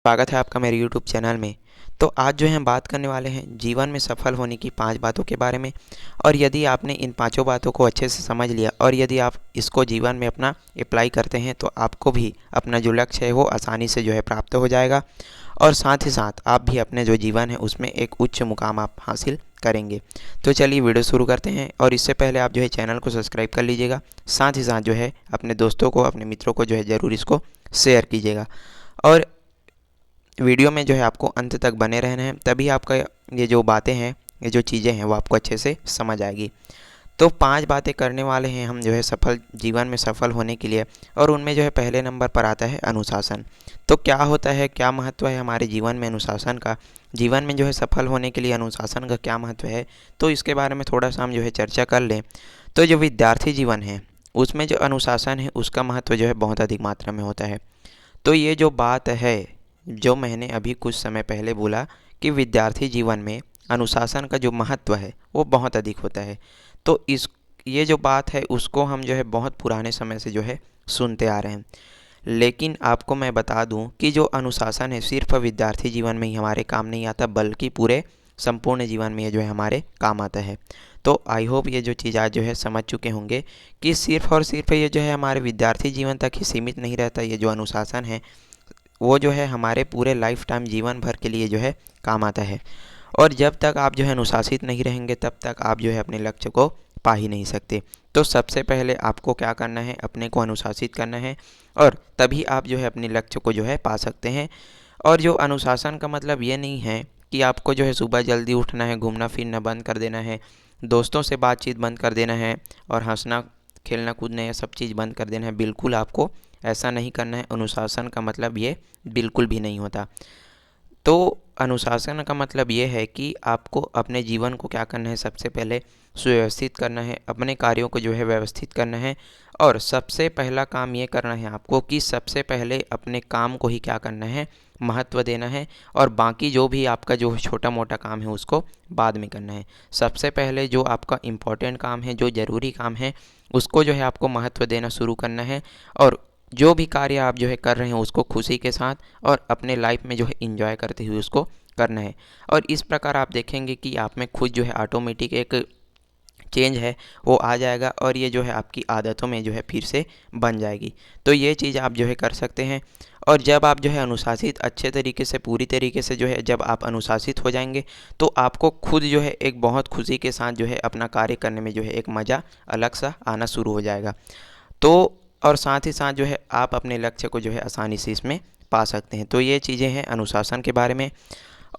स्वागत है आपका मेरे यूट्यूब चैनल में। तो आज जो है हम बात करने वाले हैं जीवन में सफल होने की 5 बातों के बारे में। और यदि आपने इन पाँचों बातों को अच्छे से समझ लिया और यदि आप इसको जीवन में अपना अप्लाई करते हैं तो आपको भी अपना जो लक्ष्य है वो आसानी से जो है प्राप्त हो जाएगा। और साथ ही साथ आप भी अपने जो जीवन है उसमें एक उच्च मुकाम आप हासिल करेंगे। तो चलिए वीडियो शुरू करते हैं। और इससे पहले आप जो है चैनल को सब्सक्राइब कर लीजिएगा। साथ ही साथ जो है अपने दोस्तों को, अपने मित्रों को जो है ज़रूर इसको शेयर कीजिएगा। और वीडियो में जो है आपको अंत तक बने रहना है, तभी आपका ये जो बातें हैं, ये जो चीज़ें हैं वो आपको अच्छे से समझ आएगी। तो 5 बातें करने वाले हैं हम जो है सफल जीवन में सफल होने के लिए। और उनमें जो है पहले नंबर पर आता है अनुशासन। तो क्या होता है, क्या महत्व है हमारे जीवन में अनुशासन का, जीवन में जो है सफल होने के लिए अनुशासन का क्या महत्व है, तो इसके बारे में थोड़ा सा हम जो है चर्चा कर लें। तो जो विद्यार्थी जीवन है उसमें जो अनुशासन है उसका महत्व जो है बहुत अधिक मात्रा में होता है। तो ये जो बात है जो मैंने अभी कुछ समय पहले बोला कि विद्यार्थी जीवन में अनुशासन का जो महत्व है वो बहुत अधिक होता है। तो ये जो बात है उसको हम जो है बहुत पुराने समय से जो है सुनते आ रहे हैं। लेकिन आपको मैं बता दूं कि जो अनुशासन है सिर्फ विद्यार्थी जीवन में ही हमारे काम नहीं आता, बल्कि पूरे संपूर्ण जीवन में ये जो है हमारे काम आता है। तो आई होप ये जो चीज़ आज जो है समझ चुके होंगे कि सिर्फ और सिर्फ ये जो है हमारे विद्यार्थी जीवन तक ही सीमित नहीं रहता। ये जो अनुशासन है वो जो है हमारे पूरे लाइफ टाइम जीवन भर के लिए जो है काम आता है। और जब तक आप जो है अनुशासित नहीं रहेंगे तब तक आप जो है अपने लक्ष्य को पा ही नहीं सकते। तो सबसे पहले आपको क्या करना है, अपने को अनुशासित करना है और तभी आप जो है अपने लक्ष्य को जो है पा सकते हैं। और जो अनुशासन का मतलब ये नहीं है कि आपको जो है सुबह जल्दी उठना है, घूमना फिरना बंद कर देना है, दोस्तों से बातचीत बंद कर देना है और हंसना खेलना कूदना ये सब चीज़ बंद कर देना है। बिल्कुल आपको ऐसा नहीं करना है। अनुशासन का मतलब ये बिल्कुल भी नहीं होता। तो अनुशासन का मतलब ये है कि आपको अपने जीवन को क्या करना है, सबसे पहले सुव्यवस्थित करना है, अपने कार्यों को जो है व्यवस्थित करना है। और सबसे पहला काम ये करना है आपको कि सबसे पहले अपने काम को ही क्या करना है, महत्व देना है। और बाकी जो भी आपका जो छोटा मोटा काम है उसको बाद में करना है। सबसे पहले जो आपका इम्पोर्टेंट काम है, जो ज़रूरी काम है, उसको जो है आपको महत्व देना शुरू करना है। और जो भी कार्य आप जो है कर रहे हैं उसको खुशी के साथ और अपने लाइफ में जो है इंजॉय करते हुए उसको करना है। और इस प्रकार आप देखेंगे कि आप में खुद जो है ऑटोमेटिक एक चेंज है वो आ जाएगा और ये जो है आपकी आदतों में जो है फिर से बन जाएगी। तो ये चीज़ आप जो है कर सकते हैं। और जब आप जो है अनुशासित अच्छे तरीके से, पूरी तरीके से जो है जब आप अनुशासित हो जाएंगे तो आपको खुद जो है एक बहुत खुशी के साथ जो है अपना कार्य करने में जो है एक मज़ा अलग सा आना शुरू हो जाएगा। तो और साथ ही साथ जो है आप अपने लक्ष्य को जो है आसानी से इसमें पा सकते हैं। तो ये चीज़ें हैं अनुशासन के बारे में।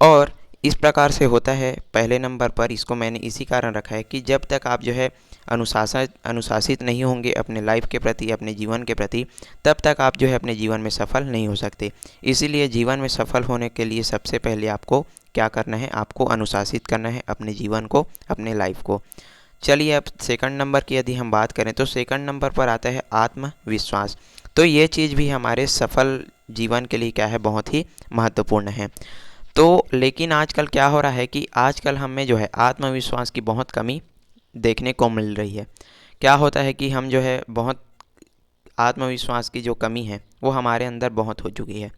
और इस प्रकार से होता है पहले नंबर पर, इसको मैंने इसी कारण रखा है कि जब तक आप जो है अनुशासित नहीं होंगे अपने लाइफ के प्रति, अपने जीवन के प्रति, तब तक आप जो है अपने जीवन में सफल नहीं हो सकते। इसीलिए जीवन में सफल होने के लिए सबसे पहले आपको क्या करना है, आपको अनुशासित करना है अपने जीवन को, अपने लाइफ को। चलिए अब सेकंड नंबर की यदि हम बात करें तो सेकंड नंबर पर आता है आत्मविश्वास। तो ये चीज़ भी हमारे सफल जीवन के लिए क्या है, बहुत ही महत्वपूर्ण है। तो लेकिन आजकल क्या हो रहा है कि आजकल हम में जो है आत्मविश्वास की बहुत कमी देखने को मिल रही है। क्या होता है कि हम जो है बहुत आत्मविश्वास की जो कमी है वो हमारे अंदर बहुत हो चुकी है।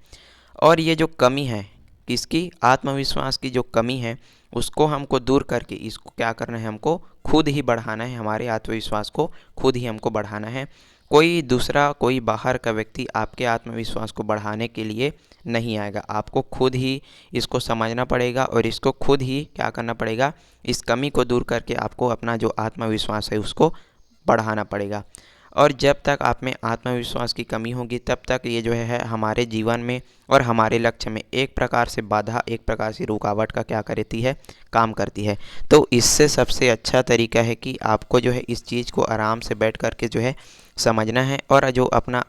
और ये जो कमी है, किसकी, आत्मविश्वास की जो कमी है, उसको हमको दूर करके इसको क्या करना है, हमको खुद ही बढ़ाना है। हमारे आत्मविश्वास को खुद ही हमको बढ़ाना है। कोई दूसरा, कोई बाहर का व्यक्ति आपके आत्मविश्वास को बढ़ाने के लिए नहीं आएगा। आपको खुद ही इसको समझना पड़ेगा और इसको खुद ही क्या करना पड़ेगा, इस कमी को दूर करके आपको अपना जो आत्मविश्वास है उसको बढ़ाना पड़ेगा। और जब तक आप में आत्मविश्वास की कमी होगी तब तक ये जो है हमारे जीवन में और हमारे लक्ष्य में एक प्रकार से बाधा, एक प्रकार से रुकावट का क्या करती है, काम करती है। तो इससे सबसे अच्छा तरीका है कि आपको जो है इस चीज़ को आराम से बैठ कर के जो है समझना है और जो अपना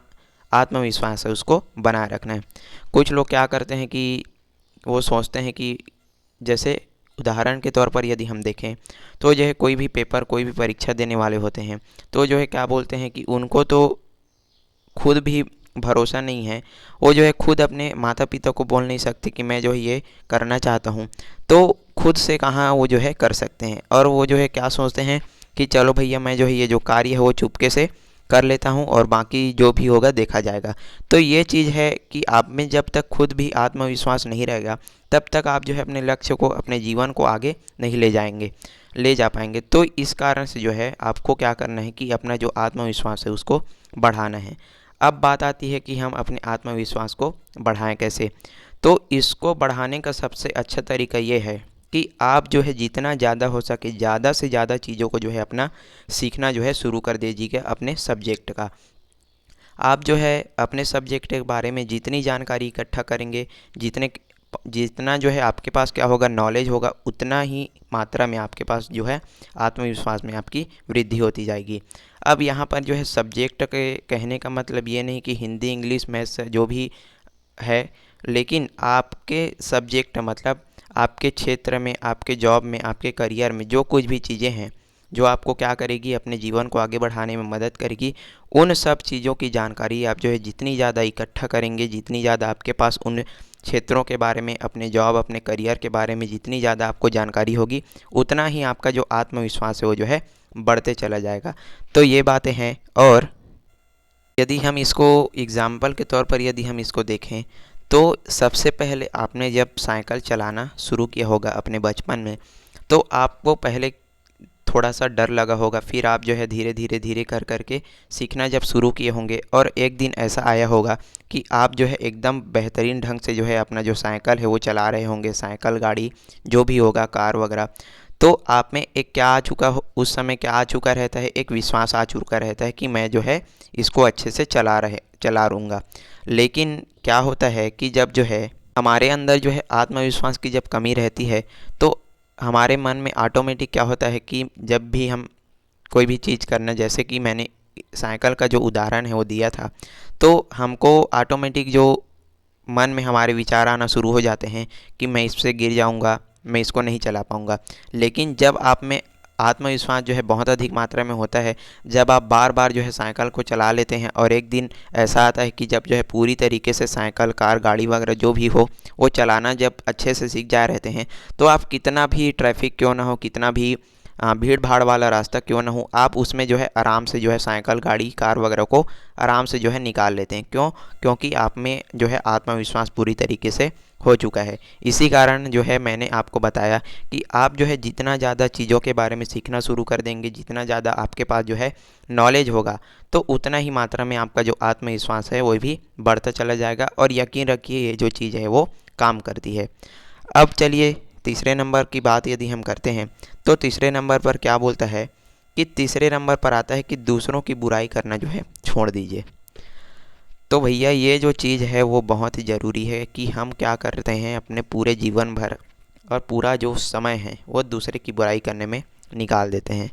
आत्मविश्वास है उसको बनाए रखना है। कुछ लोग क्या करते हैं कि वो सोचते हैं कि जैसे उदाहरण के तौर पर यदि हम देखें तो जो है कोई भी पेपर, कोई भी परीक्षा देने वाले होते हैं तो जो है क्या बोलते हैं कि उनको तो खुद भी भरोसा नहीं है। वो जो है खुद अपने माता पिता को बोल नहीं सकते कि मैं जो है ये करना चाहता हूँ। तो खुद से कहाँ वो जो है कर सकते हैं। और वो जो है क्या सोचते हैं कि चलो भैया मैं जो है ये जो कार्य है वो चुपके से कर लेता हूँ और बाकी जो भी होगा देखा जाएगा। तो ये चीज़ है कि आप में जब तक खुद भी आत्मविश्वास नहीं रहेगा तब तक आप जो है अपने लक्ष्य को, अपने जीवन को आगे नहीं ले जा पाएंगे। तो इस कारण से जो है आपको क्या करना है कि अपना जो आत्मविश्वास है उसको बढ़ाना है। अब बात आती है कि हम अपने आत्मविश्वास को बढ़ाएं कैसे। तो इसको बढ़ाने का सबसे अच्छा तरीका ये है कि आप जो है जितना ज़्यादा हो सके ज़्यादा से ज़्यादा चीज़ों को जो है अपना सीखना जो है शुरू कर दीजिएगा अपने सब्जेक्ट का। आप जो है अपने सब्जेक्ट के बारे में जितनी जानकारी इकट्ठा करेंगे, जितना जो है आपके पास क्या होगा, नॉलेज होगा, उतना ही मात्रा में आपके पास जो है आत्मविश्वास में आपकी वृद्धि होती जाएगी। अब यहाँ पर जो है सब्जेक्ट के कहने का मतलब ये नहीं कि हिंदी, इंग्लिश, मैथ्स जो भी है, लेकिन आपके सब्जेक्ट मतलब आपके क्षेत्र में, आपके जॉब में, आपके करियर में जो कुछ भी चीज़ें हैं जो आपको क्या करेगी, अपने जीवन को आगे बढ़ाने में मदद करेगी, उन सब चीज़ों की जानकारी आप जो है जितनी ज़्यादा इकट्ठा करेंगे, जितनी ज़्यादा आपके पास उन क्षेत्रों के बारे में, अपने जॉब, अपने करियर के बारे में जितनी ज़्यादा आपको जानकारी होगी, उतना ही आपका जो आत्मविश्वास है वो जो है बढ़ते चला जाएगा। तो ये बातें हैं। और यदि हम इसको एग्ज़ाम्पल के तौर पर यदि हम इसको देखें तो सबसे पहले आपने जब साइकिल चलाना शुरू किया होगा अपने बचपन में, तो आपको पहले थोड़ा सा डर लगा होगा, फिर आप जो है धीरे धीरे धीरे कर कर के सीखना जब शुरू किए होंगे और एक दिन ऐसा आया होगा कि आप जो है एकदम बेहतरीन ढंग से जो है अपना जो साइकिल है वो चला रहे होंगे, साइकिल, गाड़ी जो भी होगा, कार वगैरह। तो आप में एक क्या आ चुका हो, उस समय क्या आ चुका रहता है, एक विश्वास आ चुका रहता है कि मैं जो है इसको अच्छे से चला लूँगा। लेकिन क्या होता है कि जब जो है हमारे अंदर जो है आत्मविश्वास की जब कमी रहती है तो हमारे मन में ऑटोमेटिक क्या होता है कि जब भी हम कोई भी चीज़ करना, जैसे कि मैंने साइकिल का जो उदाहरण है वो दिया था, तो हमको ऑटोमेटिक जो मन में हमारे विचार आना शुरू हो जाते हैं कि मैं इससे गिर जाऊंगा, मैं इसको नहीं चला पाऊंगा। लेकिन जब आप में आत्मविश्वास जो है बहुत अधिक मात्रा में होता है, जब आप बार बार जो है साइकिल को चला लेते हैं और एक दिन ऐसा आता है कि जब जो है पूरी तरीके से साइकिल, कार, गाड़ी वगैरह जो भी हो वो चलाना जब अच्छे से सीख जा रहते हैं, तो आप कितना भी ट्रैफिक क्यों ना हो, कितना भी भीड़ भाड़ वाला रास्ता क्यों ना हो, आप उसमें जो है आराम से जो है साइकिल, गाड़ी, कार वगैरह को आराम से जो है निकाल लेते हैं। क्यों? क्योंकि आप में जो है आत्मविश्वास पूरी तरीके से हो चुका है। इसी कारण जो है मैंने आपको बताया कि आप जो है जितना ज़्यादा चीज़ों के बारे में सीखना शुरू कर देंगे, जितना ज़्यादा आपके पास जो है नॉलेज होगा, तो उतना ही मात्रा में आपका जो आत्मविश्वास है वो भी बढ़ता चला जाएगा। और यकीन रखिए ये जो चीज़ है वो काम करती है। अब चलिए तीसरे नंबर की बात यदि हम करते हैं तो तीसरे नंबर पर क्या बोलता है कि तीसरे नंबर पर आता है कि दूसरों की बुराई करना जो है छोड़ दीजिए। तो भैया ये जो चीज़ है वो बहुत ही ज़रूरी है कि हम क्या करते हैं अपने पूरे जीवन भर और पूरा जो समय है वो दूसरे की बुराई करने में निकाल देते हैं।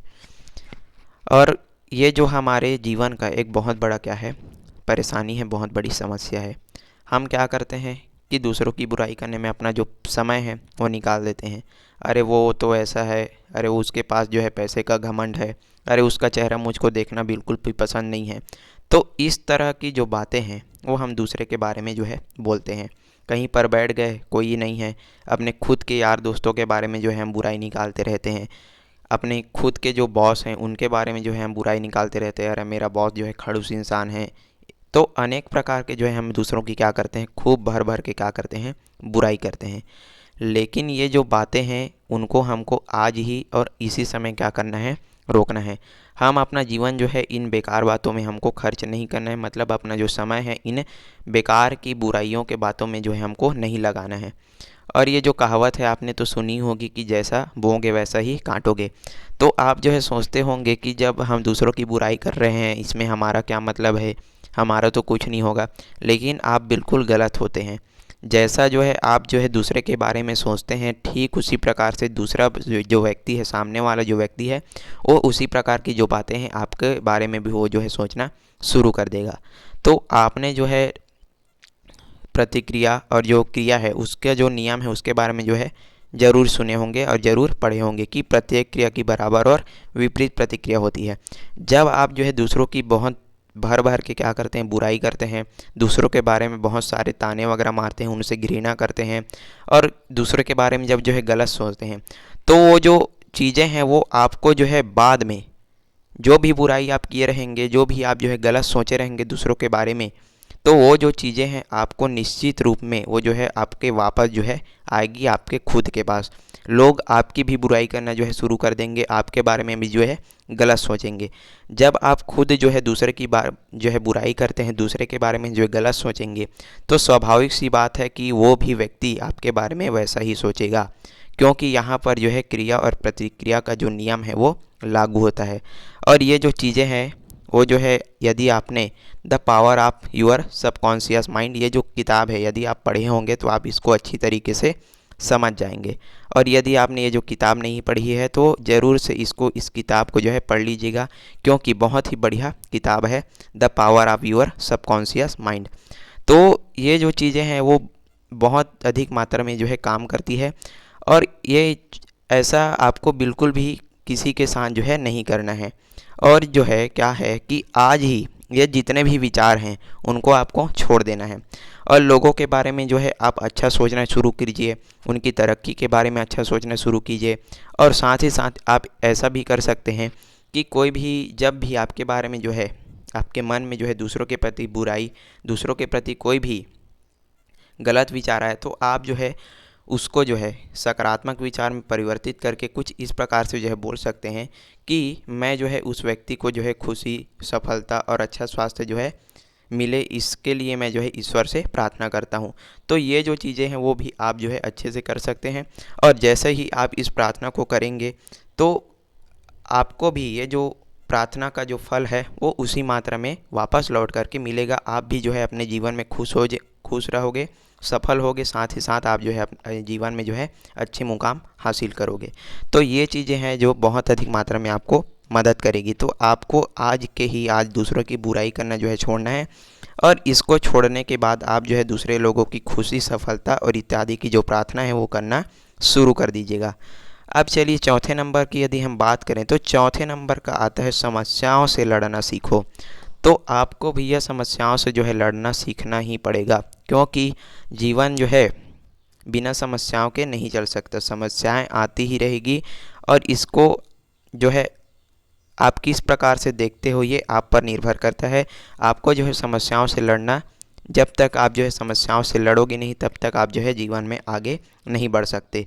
और ये जो हमारे जीवन का एक बहुत बड़ा क्या है, परेशानी है, बहुत बड़ी समस्या है। हम क्या करते हैं कि दूसरों की बुराई करने में अपना जो समय है वो निकाल देते हैं। अरे वो तो ऐसा है, अरे उसके पास जो है पैसे का घमंड है, अरे उसका चेहरा मुझको देखना बिल्कुल भी पसंद नहीं है। तो इस तरह की जो बातें हैं वो हम दूसरे के बारे में जो है बोलते हैं। कहीं पर बैठ गए, कोई नहीं है, अपने खुद के यार दोस्तों के बारे में जो है हम बुराई निकालते रहते हैं। अपने खुद के जो बॉस हैं उनके बारे में जो है हम बुराई निकालते रहते हैं, अरे मेरा बॉस जो है खड़ूस इंसान है। तो अनेक प्रकार के जो है हम दूसरों की क्या करते हैं, खूब भर भर के क्या करते हैं, बुराई करते हैं। लेकिन ये जो बातें हैं उनको हमको आज ही और इसी समय क्या करना है, रोकना है। हम अपना जीवन जो है इन बेकार बातों में हमको खर्च नहीं करना है, मतलब अपना जो समय है इन बेकार की बुराइयों के बातों में जो है हमको नहीं लगाना है। और ये जो कहावत है आपने तो सुनी होगी कि जैसा बोओगे वैसा ही काटोगे। तो आप जो है सोचते होंगे कि जब हम दूसरों की बुराई कर रहे हैं इसमें हमारा क्या मतलब है, हमारा तो कुछ नहीं होगा। लेकिन आप बिल्कुल गलत होते हैं। जैसा जो है आप जो है दूसरे के बारे में सोचते हैं, ठीक उसी प्रकार से दूसरा जो व्यक्ति है, सामने वाला जो व्यक्ति है, वो उसी प्रकार की जो बातें हैं आपके बारे में भी वो जो है सोचना शुरू कर देगा। तो आपने जो है प्रतिक्रिया और जो क्रिया है उसका जो नियम है उसके बारे में जो है ज़रूर सुने होंगे और ज़रूर पढ़े होंगे कि प्रत्येक क्रिया की बराबर और विपरीत प्रतिक्रिया होती है। जब आप जो है दूसरों की बहुत भर भर के क्या करते हैं, बुराई करते हैं, दूसरों के बारे में बहुत सारे ताने वगैरह मारते हैं, उनसे घृणा करते हैं और दूसरों के बारे में जब जो है गलत सोचते हैं, तो वो जो चीज़ें हैं वो आपको जो है बाद में जो भी बुराई आप किए रहेंगे, जो भी आप जो है गलत सोचे रहेंगे दूसरों के बारे में, तो वो जो चीज़ें हैं आपको निश्चित रूप में वो जो है आपके वापस जो है आएगी आपके खुद के पास। लोग आपकी भी बुराई करना जो है शुरू कर देंगे, आपके बारे में भी जो है गलत सोचेंगे। जब आप खुद जो है दूसरे की बार जो है बुराई करते हैं, दूसरे के बारे में जो है गलत सोचेंगे, तो स्वाभाविक सी बात है कि वो भी व्यक्ति आपके बारे में वैसा ही सोचेगा, क्योंकि यहाँ पर जो है क्रिया और प्रतिक्रिया का जो नियम है वो लागू होता है। और ये जो चीज़ें हैं वो जो है, यदि आपने the power of your subconscious mind, ये जो किताब है यदि आप पढ़े होंगे तो आप इसको अच्छी तरीके से समझ जाएंगे। और यदि आपने ये जो किताब नहीं पढ़ी है तो ज़रूर से इस किताब को जो है पढ़ लीजिएगा, क्योंकि बहुत ही बढ़िया किताब है the power of your subconscious mind. तो ये जो चीज़ें हैं वो बहुत अधिक मात्रा में जो है काम करती है, और ये ऐसा आपको बिल्कुल भी किसी के साथ जो है नहीं करना है। और जो है क्या है कि आज ही ये जितने भी विचार हैं उनको आपको छोड़ देना है, और लोगों के बारे में जो है आप अच्छा सोचना शुरू कीजिए, उनकी तरक्की के बारे में अच्छा सोचना शुरू कीजिए। और साथ ही साथ आप ऐसा भी कर सकते हैं कि कोई भी जब भी आपके बारे में जो है आपके मन में जो है दूसरों के प्रति बुराई, दूसरों के प्रति कोई भी गलत विचार आए, तो आप जो है उसको जो है सकारात्मक विचार में परिवर्तित करके कुछ इस प्रकार से जो है बोल सकते हैं कि मैं जो है उस व्यक्ति को जो है खुशी, सफलता और अच्छा स्वास्थ्य जो है मिले, इसके लिए मैं जो है ईश्वर से प्रार्थना करता हूँ। तो ये जो चीज़ें हैं वो भी आप जो है अच्छे से कर सकते हैं, और जैसे ही आप इस प्रार्थना को करेंगे तो आपको भी ये जो प्रार्थना का जो फल है वो उसी मात्रा में वापस लौट करके मिलेगा। आप भी जो है अपने जीवन में खुश रहोगे, सफल होगे, साथ ही साथ आप जो है अपने जीवन में जो है अच्छे मुकाम हासिल करोगे। तो ये चीज़ें हैं जो बहुत अधिक मात्रा में आपको मदद करेगी। तो आपको आज दूसरों की बुराई करना जो है छोड़ना है, और इसको छोड़ने के बाद आप जो है दूसरे लोगों की खुशी, सफलता और इत्यादि की जो प्रार्थना है वो करना शुरू कर दीजिएगा। अब चलिए चौथे नंबर की यदि हम बात करें तो चौथे नंबर का आता है समस्याओं से लड़ना सीखो। तो आपको भी यह समस्याओं से जो है लड़ना सीखना ही पड़ेगा, क्योंकि जीवन जो है बिना समस्याओं के नहीं चल सकता। समस्याएं आती ही रहेगी, और इसको जो है आप किस प्रकार से देखते हो ये आप पर निर्भर करता है। आपको जो है समस्याओं से लड़ना, जब तक आप जो है समस्याओं से लड़ोगे नहीं तब तक आप जो है जीवन में आगे नहीं बढ़ सकते।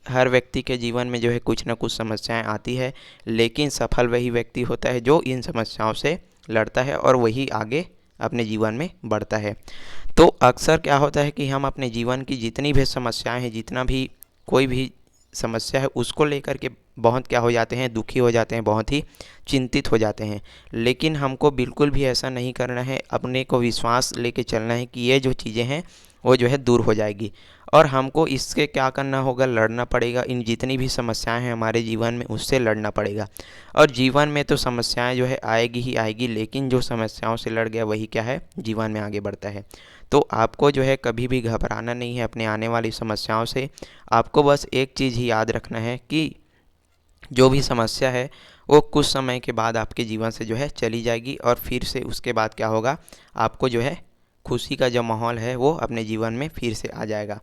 हर व्यक्ति के जीवन में जो है कुछ ना कुछ समस्याएं आती है, लेकिन सफल वही व्यक्ति होता है जो इन समस्याओं से लड़ता है और वही आगे अपने जीवन में बढ़ता है। तो अक्सर क्या होता है कि हम अपने जीवन की जितनी भी समस्याएं हैं, जितना भी कोई भी समस्या है उसको लेकर के बहुत क्या हो जाते हैं, दुखी हो जाते हैं, बहुत ही चिंतित हो जाते हैं। लेकिन हमको बिल्कुल भी ऐसा नहीं करना है, अपने को विश्वास लेके चलना है कि ये जो चीज़ें हैं वो जो है दूर हो जाएगी, और हमको इससे क्या करना होगा, लड़ना पड़ेगा। इन जितनी भी समस्याएं हैं हमारे जीवन में उससे लड़ना पड़ेगा। और जीवन में तो समस्याएं जो है आएगी ही आएगी, लेकिन जो समस्याओं से लड़ गया वही क्या है, जीवन में आगे बढ़ता है। तो आपको जो है कभी भी घबराना नहीं है अपने आने वाली समस्याओं से। आपको बस एक चीज़ ही याद रखना है कि जो भी समस्या है वो कुछ समय के बाद आपके जीवन से जो है चली जाएगी, और फिर से उसके बाद क्या होगा, आपको जो है खुशी का जो माहौल है वो अपने जीवन में फिर से आ जाएगा।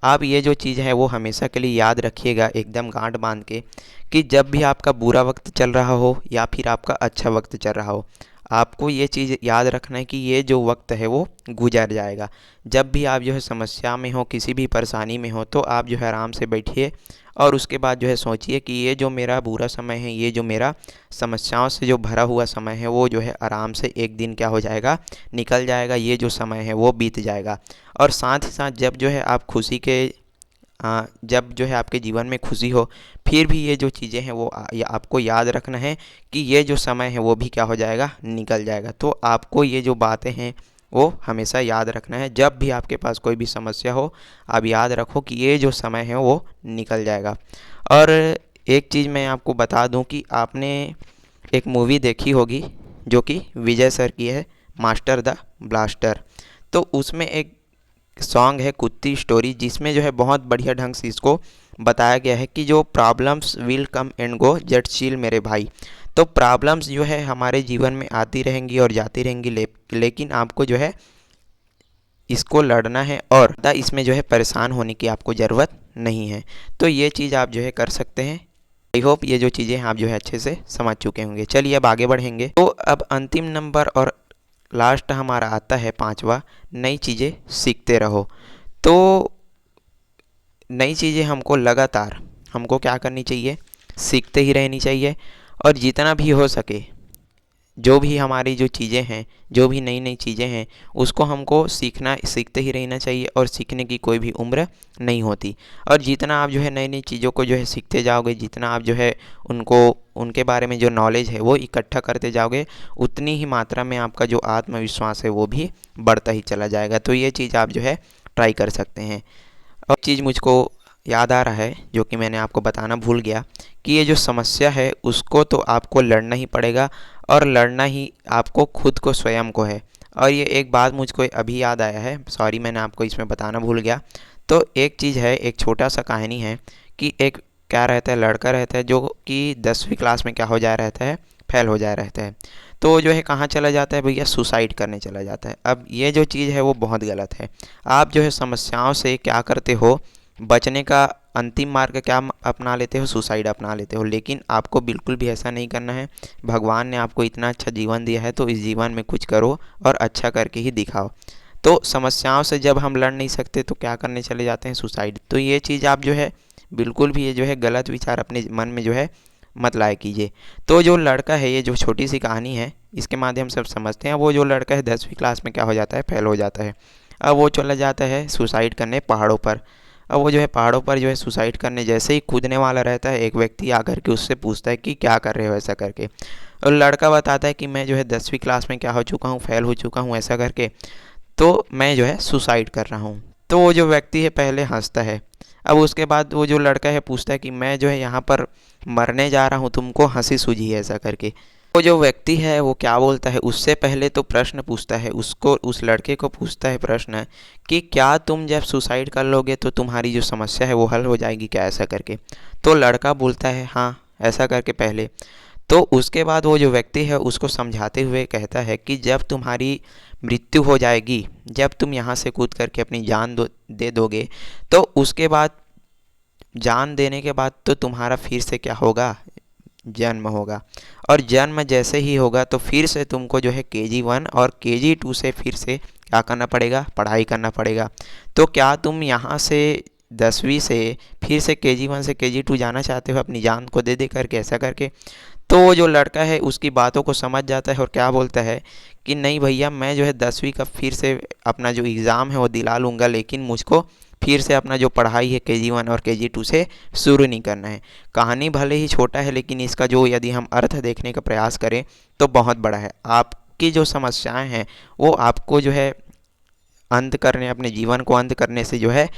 आप ये जो चीज़ है वो हमेशा के लिए याद रखिएगा, एकदम गांठ बांध के, कि जब भी आपका बुरा वक्त चल रहा हो या फिर आपका अच्छा वक्त चल रहा हो, आपको ये चीज़ याद रखना है कि ये जो वक्त है वो गुजर जाएगा। जब भी आप जो है समस्या में हो, किसी भी परेशानी में हो, तो आप जो है आराम से बैठिए और उसके बाद जो है सोचिए कि ये जो मेरा बुरा समय है, ये जो मेरा समस्याओं से जो भरा हुआ समय है वो जो है आराम से एक दिन क्या हो जाएगा, निकल जाएगा। ये जो समय है वो बीत जाएगा। और साथ ही साथ जब जो है आप जब जो है आपके जीवन में खुशी हो, फिर भी ये जो चीज़ें हैं वो आपको याद रखना है कि ये जो समय है वो भी क्या हो जाएगा, निकल जाएगा। तो आपको ये जो बातें हैं वो हमेशा याद रखना है। जब भी आपके पास कोई भी समस्या हो, आप याद रखो कि ये जो समय है वो निकल जाएगा। और एक चीज़ मैं आपको बता दूं कि आपने एक मूवी देखी होगी जो कि विजय सर की है, मास्टर द ब्लास्टर। तो उसमें एक सॉन्ग है कुत्ती स्टोरी, जिसमें जो है बहुत बढ़िया ढंग से इसको बताया गया है कि जो problems will come and go just chill मेरे भाई। तो प्रॉब्लम्स जो है हमारे जीवन में आती रहेंगी और जाती रहेंगी, लेकिन आपको जो है इसको लड़ना है, और इसमें जो है परेशान होने की आपको ज़रूरत नहीं है। तो ये चीज़ आप जो है कर सकते हैं। आई होप ये जो चीज़ें हैं आप जो है अच्छे से समझ चुके होंगे। चलिए अब आगे बढ़ेंगे। तो अब अंतिम नंबर और लास्ट हमारा आता है पांचवा, नई चीज़ें सीखते रहो। तो नई चीज़ें हमको लगातार हमको क्या करनी चाहिए, सीखते ही रहनी चाहिए। और जितना भी हो सके, जो भी हमारी जो चीज़ें हैं, जो भी नई नई चीज़ें हैं, उसको हमको सीखते ही रहना चाहिए। और सीखने की कोई भी उम्र नहीं होती। और जितना आप जो है नई नई चीज़ों को जो है सीखते जाओगे, जितना आप जो है उनको उनके बारे में जो नॉलेज है वो इकट्ठा करते जाओगे, उतनी ही मात्रा में आपका जो आत्मविश्वास है वो भी बढ़ता ही चला जाएगा। तो ये चीज़ आप जो है ट्राई कर सकते हैं। और चीज़ मुझको याद आ रहा है जो कि मैंने आपको बताना भूल गया, कि ये जो समस्या है उसको तो आपको लड़ना ही पड़ेगा। और लड़ना ही आपको खुद को, स्वयं को है। और ये एक बात मुझको अभी याद आया है, सॉरी मैंने आपको इसमें बताना भूल गया। तो एक चीज़ है, एक छोटा सा कहानी है कि एक क्या रहता है, लड़का रहता है जो कि 10वीं क्लास में क्या हो जाया रहता है, फेल हो जाया रहता है। तो जो है कहाँ चला जाता है भैया, सुसाइड करने चला जाता है। अब ये जो चीज़ है वो बहुत गलत है। आप जो है समस्याओं से क्या करते हो, बचने का अंतिम मार्ग क्या अपना लेते हो, सुसाइड अपना लेते हो। लेकिन आपको बिल्कुल भी ऐसा नहीं करना है। भगवान ने आपको इतना अच्छा जीवन दिया है, तो इस जीवन में कुछ करो और अच्छा करके ही दिखाओ। तो समस्याओं से जब हम लड़ नहीं सकते तो क्या करने चले जाते हैं, सुसाइड। तो ये चीज़ आप जो है बिल्कुल भी, ये जो है गलत विचार अपने मन में जो है मत लाया कीजिए। तो जो लड़का है, ये जो छोटी सी कहानी है इसके माध्यम से आप समझते हैं। वो जो लड़का है 10वीं क्लास में क्या हो जाता है, फेल हो जाता है। अब वो चला जाता है सुसाइड करने पहाड़ों पर। अब वो जो है पहाड़ों पर जो है सुसाइड करने जैसे ही कूदने वाला रहता है, एक व्यक्ति आकर के उससे पूछता है कि क्या कर रहे हो ऐसा करके। और लड़का बताता है कि मैं जो है 10वीं क्लास में क्या हो चुका हूँ, फेल हो चुका हूँ ऐसा करके, तो मैं जो है सुसाइड कर रहा हूँ। तो वो जो व्यक्ति है पहले हंसता है। अब उसके बाद वो जो लड़का है पूछता है कि मैं जो है यहाँ पर मरने जा रहा हूँ, तुमको हंसी सूझी है ऐसा करके। वो जो व्यक्ति है वो क्या बोलता है, उससे पहले तो प्रश्न पूछता है उसको, उस लड़के को पूछता है प्रश्न कि क्या तुम जब सुसाइड कर लोगे तो तुम्हारी जो समस्या है वो हल हो जाएगी क्या, ऐसा करके। तो लड़का बोलता है हाँ ऐसा करके पहले। तो उसके बाद वो जो व्यक्ति है उसको समझाते हुए कहता है कि जब तुम्हारी मृत्यु हो जाएगी, जब तुम यहाँ से कूद करके अपनी जान दे दोगे, तो उसके बाद जान देने के बाद तो तुम्हारा फिर से क्या होगा, जन्म होगा। और जन्म जैसे ही होगा तो फिर से तुमको जो है KG1 और KG2 से फिर से क्या करना पड़ेगा, पढ़ाई करना पड़ेगा। तो क्या तुम यहाँ से 10वीं से फिर से KG1 से KG2 जाना चाहते हो, अपनी जान को दे दे करके ऐसा करके। तो वो जो लड़का है उसकी बातों को समझ जाता है और क्या बोलता है कि नहीं भैया, मैं जो है 10वीं का फिर से अपना जो एग्ज़ाम है वो दिला लूँगा, लेकिन मुझको फिर से अपना जो पढ़ाई है KG1 और KG2 से शुरू नहीं करना है। कहानी भले ही छोटा है, लेकिन इसका जो यदि हम अर्थ देखने का प्रयास करें तो बहुत बड़ा है। आपकी जो समस्याएं हैं वो आपको जो है अंत करने, अपने जीवन को अंत करने से जो है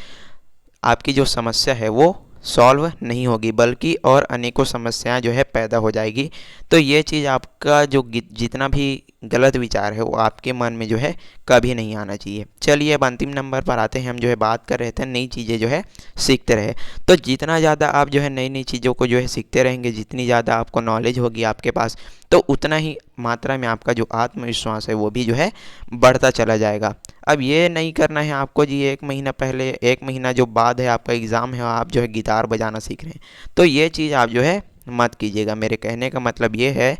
आपकी जो समस्या है वो सॉल्व नहीं होगी, बल्कि और अनेकों समस्याएं जो है पैदा हो जाएगी। तो ये चीज़ आपका जो जितना भी गलत विचार है वो आपके मन में जो है कभी नहीं आना चाहिए। चलिए अब अंतिम नंबर पर आते हैं। हम जो है बात कर रहे थे नई चीज़ें जो है सीखते रहे। तो जितना ज़्यादा आप जो है नई नई चीज़ों को जो है सीखते रहेंगे, जितनी ज़्यादा आपको नॉलेज होगी आपके पास, तो उतना ही मात्रा में आपका जो आत्मविश्वास है वो भी जो है बढ़ता चला जाएगा। अब ये नहीं करना है आपको जी, 1 महीना पहले, 1 महीना जो बाद है आपका एग्ज़ाम है, आप जो है गिटार बजाना सीख रहे हैं, तो ये चीज़ आप जो है मत कीजिएगा। मेरे कहने का मतलब ये है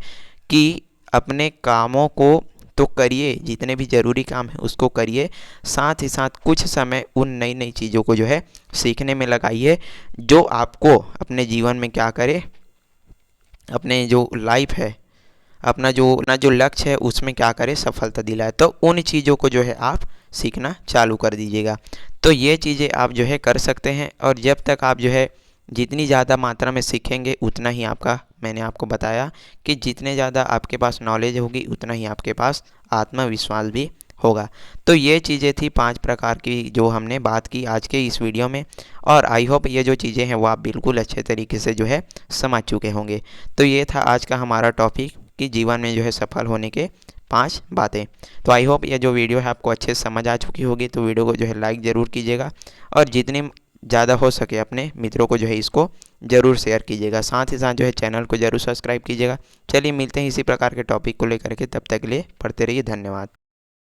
कि अपने कामों को तो करिए, जितने भी ज़रूरी काम है उसको करिए, साथ ही साथ कुछ समय उन नई नई चीज़ों को जो है सीखने में लगाइए, जो आपको अपने जीवन में क्या करे, अपने जो लाइफ है, अपना जो लक्ष्य है उसमें क्या करे, सफलता दिलाए। तो उन चीज़ों को जो है आप सीखना चालू कर दीजिएगा। तो ये चीज़ें आप जो है कर सकते हैं। और जब तक आप जो है जितनी ज़्यादा मात्रा में सीखेंगे उतना ही आपका, मैंने आपको बताया कि जितने ज़्यादा आपके पास नॉलेज होगी उतना ही आपके पास आत्मविश्वास भी होगा। तो ये चीज़ें थी 5 प्रकार की जो हमने बात की आज के इस वीडियो में। और आई होप ये जो चीज़ें हैं वो आप बिल्कुल अच्छे तरीके से जो है समझ चुके होंगे। तो ये था आज का हमारा टॉपिक कि जीवन में जो है सफल होने के 5 बातें। तो आई होप ये जो वीडियो है आपको अच्छे से समझ आ चुकी होगी। तो वीडियो को जो है लाइक ज़रूर कीजिएगा और जितनी ज़्यादा हो सके अपने मित्रों को जो है इसको ज़रूर शेयर कीजिएगा। साथ ही साथ जो है चैनल को ज़रूर सब्सक्राइब कीजिएगा। चलिए मिलते हैं इसी प्रकार के टॉपिक को लेकर के, तब तक के लिए पढ़ते रहिए। धन्यवाद।